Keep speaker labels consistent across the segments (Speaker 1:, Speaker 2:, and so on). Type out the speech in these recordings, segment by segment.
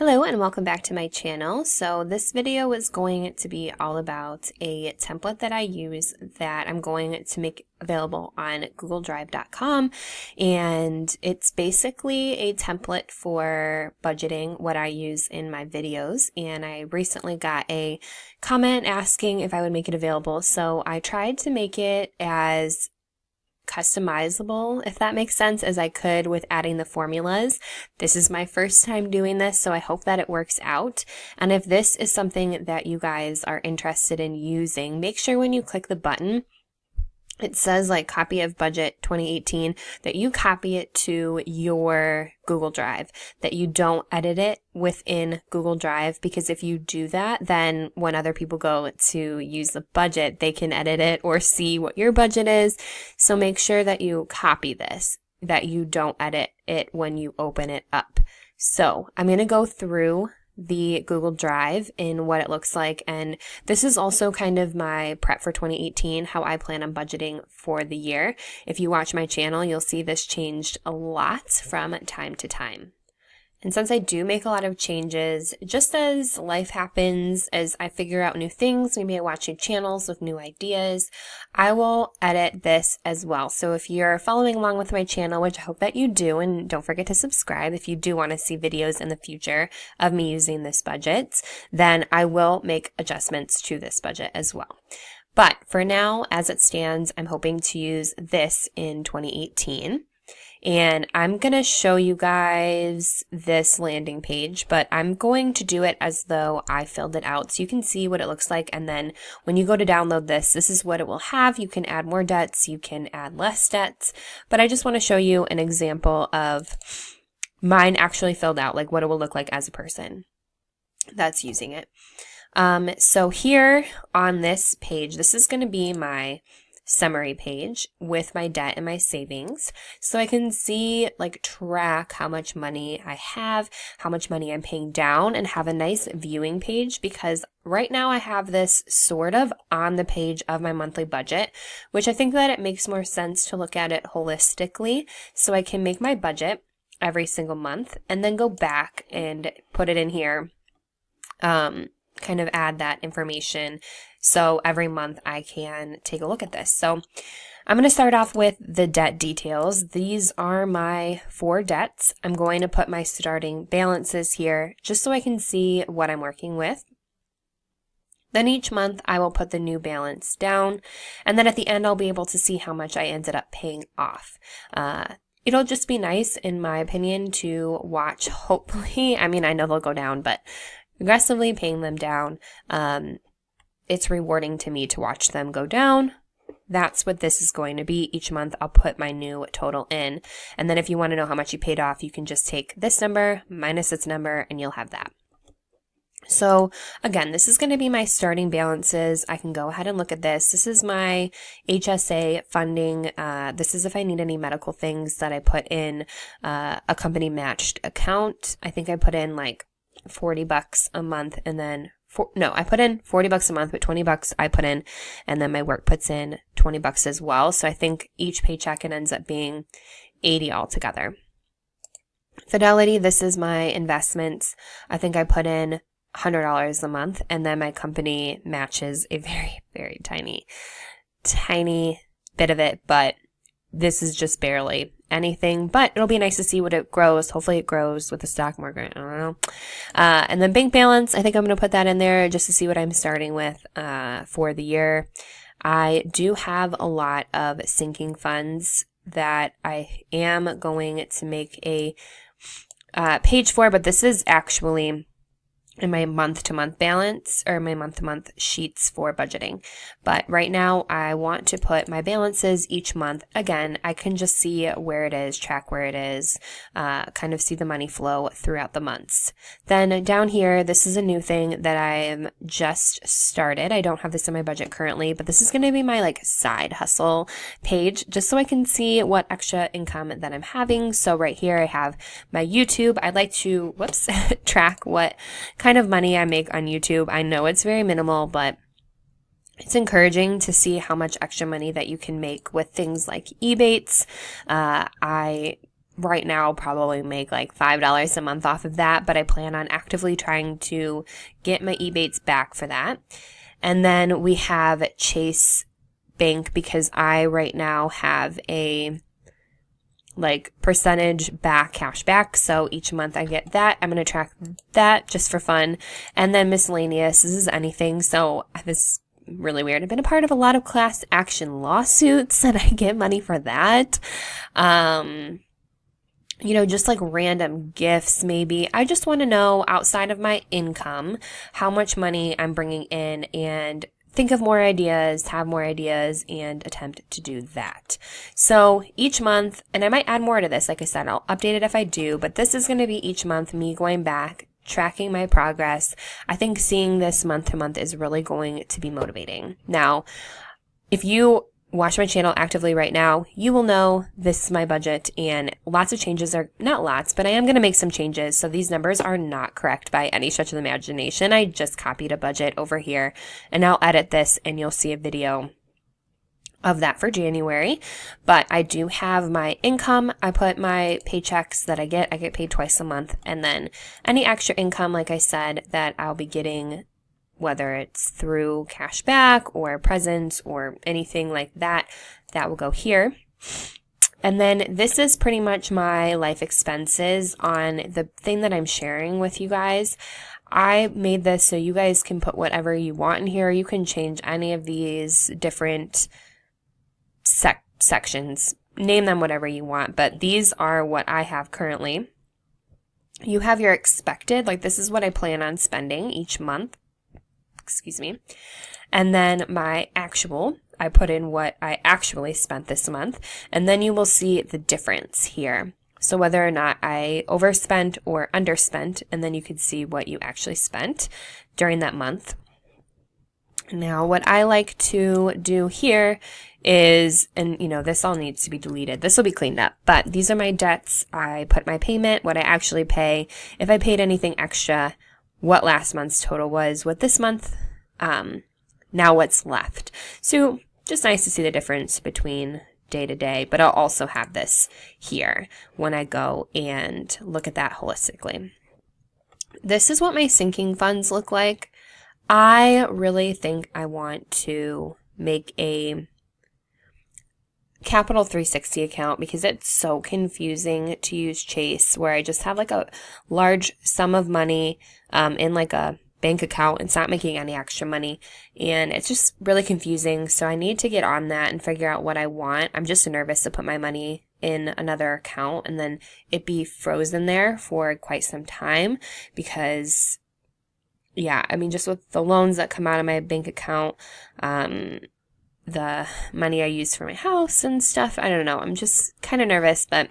Speaker 1: Hello and welcome back to my channel. So this video is going to be all about a template that I use that I'm going to make available on googledrive.com, and it's basically a template for budgeting what I use in my videos, and I recently got a comment asking if I would make it available, so I tried to make it as customizable, if that makes sense, as I could with adding the formulas. This is my first time doing this, so I hope that it works out. And if this is something that you guys are interested in using, make sure when you click the button, it says like copy of budget 2018, that you copy it to your Google Drive, that you don't edit it within Google Drive, because if you do that, then when other people go to use the budget, they can edit it or see what your budget is. So make sure that you copy this, that you don't edit it when you open it up. So I'm going to go through the Google Drive in what it looks like, and this is also kind of my prep for 2018, how I plan on budgeting for the year. If you watch my channel, you'll see this changed a lot from time to time. And since I do make a lot of changes, just as life happens, as I figure out new things, maybe I watch new channels with new ideas, I will edit this as well. So if you're following along with my channel, which I hope that you do, and don't forget to subscribe if you do want to see videos in the future of me using this budget, then I will make adjustments to this budget as well. But for now, as it stands, I'm hoping to use this in 2018. And I'm going to show you guys this landing page, but I'm going to do it as though I filled it out so you can see what it looks like. And then when you go to download this, this is what it will have. You can add more debts, you can add less debts, but I just want to show you an example of mine actually filled out, like what it will look like as a person that's using it. So here on this page, this is going to be my summary page with my debt and my savings, so I can see, like, track how much money I have, how much money I'm paying down, and have a nice viewing page, because right now I have this sort of on the page of my monthly budget, which I think that it makes more sense to look at it holistically, so I can make my budget every single month and then go back and put it in here, kind of add that information, so every month I can take a look at this. So I'm going to start off with the debt details. These are my 4 debts. I'm going to put my starting balances here just so I can see what I'm working with. Then each month I will put the new balance down, and then at the end I'll be able to see how much I ended up paying off. It'll just be nice, in my opinion, to watch, hopefully, I mean, I know they'll go down, but aggressively paying them down. It's rewarding to me to watch them go down. That's what this is going to be. Each month I'll put my new total in. And then if you want to know how much you paid off, you can just take this number minus its number and you'll have that. So again, this is going to be my starting balances. I can go ahead and look at this. This is my HSA funding. This is if I need any medical things that I put in a company matched account. I think I put in like $40 a month, and then I put in $40 a month, but $20 I put in, and then my work puts in $20 as well. So I think each paycheck, it ends up being $80 altogether. Fidelity, this is my investments. I think I put in $100 a month, and then my company matches a very, very tiny bit of it, but this is just barely anything, but it'll be nice to see what it grows. Hopefully it grows with the stock market. I don't know. And then bank balance, I think I'm going to put that in there just to see what I'm starting with for the year. I do have a lot of sinking funds that I am going to make a page for, but this is actually in my month-to-month balance, or my month-to-month sheets for budgeting. But right now I want to put my balances each month. Again, I can just see where it is, track where it is, kind of see the money flow throughout the months. Then down here, this is a new thing that I am just started. I don't have this in my budget currently, but this is going to be my like side hustle page, just so I can see what extra income that I'm having. So right here I have my YouTube. I'd like to, track what kind of money I make on YouTube. I know it's very minimal, but it's encouraging to see how much extra money that you can make with things like Ebates. I right now probably make like $5 a month off of that, but I plan on actively trying to get my Ebates back for that. And then we have Chase Bank because I right now have a like percentage back, cash back. So each month I get that. I'm going to track that just for fun. And then miscellaneous, this is anything. So this is really weird. I've been a part of a lot of class action lawsuits and I get money for that. Just like random gifts maybe. I just want to know outside of my income, how much money I'm bringing in and think of more ideas, have more ideas, and attempt to do that. So each month, and I might add more to this, like I said, I'll update it if I do, but this is going to be each month me going back, tracking my progress. I think seeing this month to month is really going to be motivating. Now, if you watch my channel actively right now, you will know this is my budget and lots of changes are, not lots, but I am going to make some changes. So these numbers are not correct by any stretch of the imagination. I just copied a budget over here and I'll edit this and you'll see a video of that for January. But I do have my income. I put my paychecks that I get paid twice a month. And then any extra income, like I said, that I'll be getting, whether it's through cash back or presents or anything like that, that will go here. And then this is pretty much my life expenses on the thing that I'm sharing with you guys. I made this so you guys can put whatever you want in here. You can change any of these different sections, name them whatever you want, but these are what I have currently. You have your expected, like this is what I plan on spending each month. Excuse me. And then my actual, I put in what I actually spent this month, and then you will see the difference here. So whether or not I overspent or underspent, and then you can see what you actually spent during that month. Now, what I like to do here is, and this all needs to be deleted. This will be cleaned up, but these are my debts. I put my payment, what I actually pay, if I paid anything extra, what last month's total was, what this month, now what's left. So just nice to see the difference between day to day, but I'll also have this here when I go and look at that holistically. This is what my sinking funds look like. I really think I want to make a Capital 360 account because it's so confusing to use Chase, where I just have like a large sum of money in like a bank account. It's not making any extra money and it's just really confusing. So I need to get on that and figure out what I want. I'm just nervous to put my money in another account and then it be frozen there for quite some time because just with the loans that come out of my bank account, the money I use for my house and stuff, I don't know. I'm just kind of nervous, but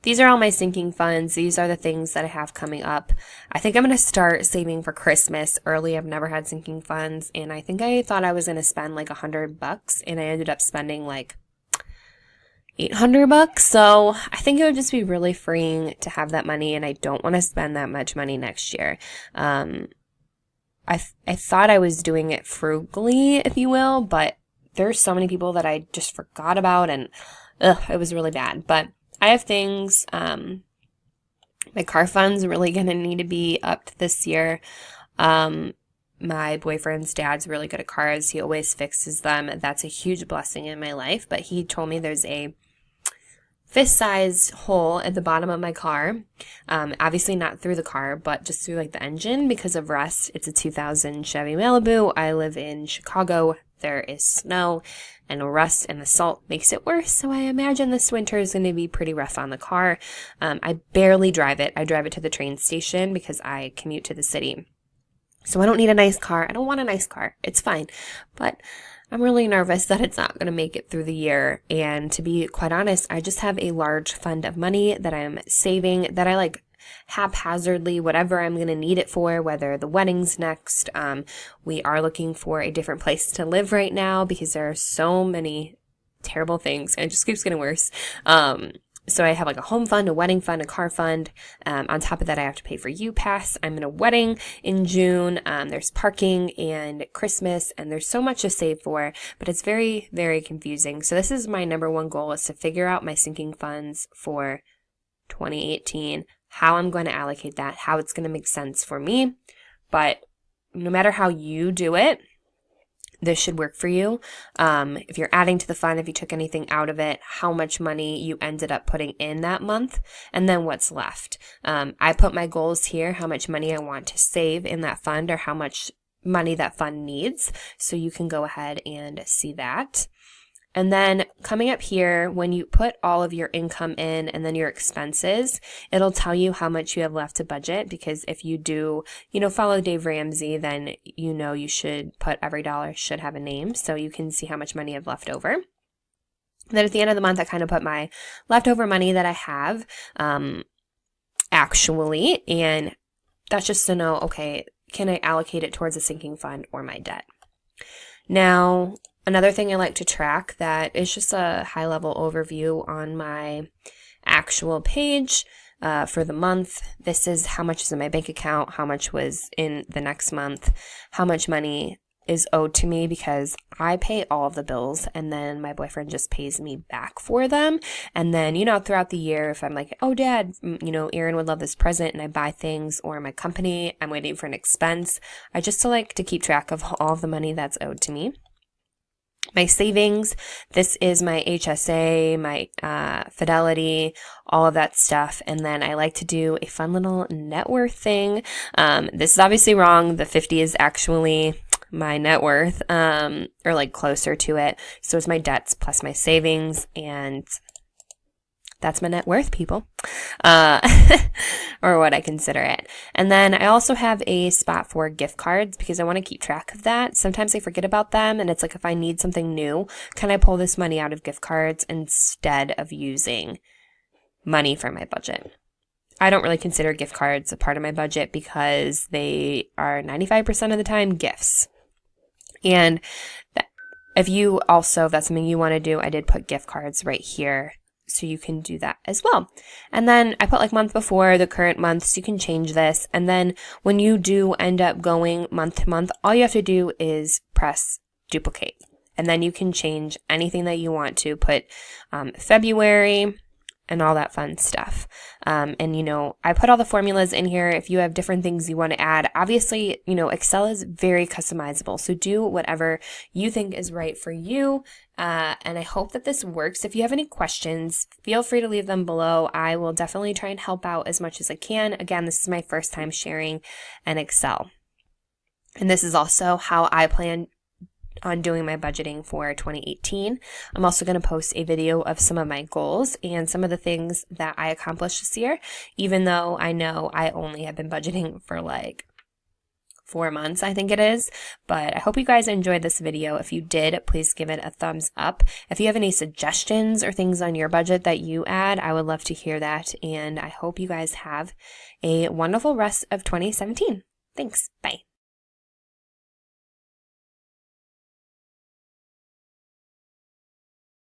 Speaker 1: these are all my sinking funds. These are the things that I have coming up. I think I'm going to start saving for Christmas early. I've never had sinking funds, and I think I thought I was going to spend like $100, and I ended up spending like $800. So I think it would just be really freeing to have that money, and I don't want to spend that much money next year. I thought I was doing it frugally, if you will, but there's so many people that I just forgot about, and it was really bad. But I have things, my car fund's really going to need to be upped this year. My boyfriend's dad's really good at cars. He always fixes them. That's a huge blessing in my life, but he told me there's a fist-sized hole at the bottom of my car. Obviously not through the car, but just through like the engine because of rust. It's a 2000 Chevy Malibu. I live in Chicago. There is snow and rust and the salt makes it worse. So I imagine this winter is going to be pretty rough on the car. I barely drive it. I drive it to the train station because I commute to the city. So I don't need a nice car. I don't want a nice car. It's fine. But I'm really nervous that it's not going to make it through the year. And to be quite honest, I just have a large fund of money that I'm saving that I like haphazardly, whatever I'm going to need it for, whether the wedding's next. We are looking for a different place to live right now because there are so many terrible things and it just keeps getting worse. So I have like a home fund, a wedding fund, a car fund. On top of that, I have to pay for UPass. I'm in a wedding in June. There's parking and Christmas, and there's so much to save for, but it's very, very confusing. So this is my number one goal, is to figure out my sinking funds for 2018, how I'm going to allocate that, how it's going to make sense for me. But no matter how you do it, this should work for you. If you're adding to the fund, if you took anything out of it, how much money you ended up putting in that month, and then what's left. I put my goals here, how much money I want to save in that fund, or how much money that fund needs. So you can go ahead and see that. And then coming up here, when you put all of your income in and then your expenses, it'll tell you how much you have left to budget, because if you do, follow Dave Ramsey, then you should put every dollar should have a name, so you can see how much money I've left over. Then at the end of the month, I kind of put my leftover money that I have actually, and that's just to know, okay, can I allocate it towards a sinking fund or my debt? Now, another thing I like to track that is just a high-level overview on my actual page for the month. This is how much is in my bank account, how much was in the next month, how much money is owed to me, because I pay all of the bills and then my boyfriend just pays me back for them. And then, throughout the year, if I'm like, oh, Dad, Aaron would love this present, and I buy things, or my company, I'm waiting for an expense, I just like to keep track of all of the money that's owed to me. My savings, this is my HSA, my Fidelity, all of that stuff. And then I like to do a fun little net worth thing. This is obviously wrong. The 50 is actually my net worth, or like closer to it. So it's my debts plus my savings, and that's my net worth, people, or what I consider it. And then I also have a spot for gift cards, because I want to keep track of that. Sometimes I forget about them, and it's like, if I need something new, can I pull this money out of gift cards instead of using money for my budget? I don't really consider gift cards a part of my budget, because they are 95% of the time gifts. And if that's something you want to do, I did put gift cards right here, so you can do that as well. And then I put like month before the current month, so you can change this. And then when you do end up going month to month, all you have to do is press duplicate. And then you can change anything that you want to, put February and all that fun stuff. And I put all the formulas in here. If you have different things you want to add, obviously, Excel is very customizable. So do whatever you think is right for you. And I hope that this works. If you have any questions, feel free to leave them below. I will definitely try and help out as much as I can. Again, this is my first time sharing an Excel. And this is also how I plan on doing my budgeting for 2018. I'm also going to post a video of some of my goals and some of the things that I accomplished this year, even though I know I only have been budgeting for like 4 months, I think it is. But I hope you guys enjoyed this video. If you did, please give it a thumbs up. If you have any suggestions or things on your budget that you add, I would love to hear that. And I hope you guys have a wonderful rest of 2017. Thanks. Bye.